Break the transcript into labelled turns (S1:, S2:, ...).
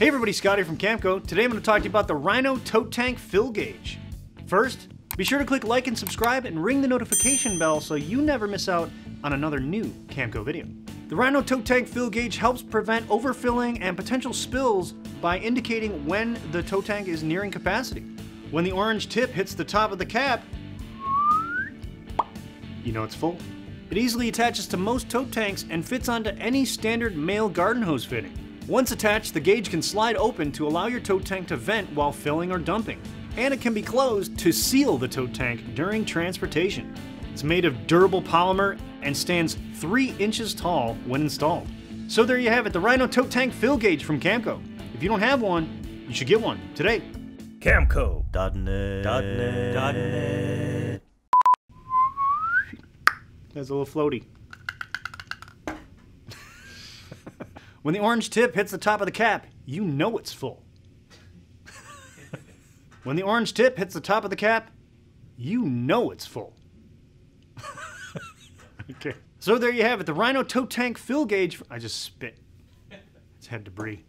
S1: Hey everybody, Scotty from Camco. Today I'm going to talk to you about the Rhino Tote Tank Fill Gauge. First, be sure to click like and subscribe and ring the notification bell so you never miss out on another new Camco video. The Rhino Tote Tank Fill Gauge helps prevent overfilling and potential spills by indicating when the tote tank is nearing capacity. When the orange tip hits the top of the cap, you know it's full. It easily attaches to most tote tanks and fits onto any standard male garden hose fitting. Once attached, the gauge can slide open to allow your tote tank to vent while filling or dumping. And it can be closed to seal the tote tank during transportation. It's made of durable polymer and stands 3 inches tall when installed. So there you have it, the Rhino Tote Tank Fill Gauge from Camco. If you don't have one, you should get one today. Camco.net. That's a little floaty. When the orange tip hits the top of the cap, you know it's full. When the orange tip hits the top of the cap, you know it's full. Okay. So there you have it, the Rhino Tote Tank Fill Gauge. I just spit. It's had debris.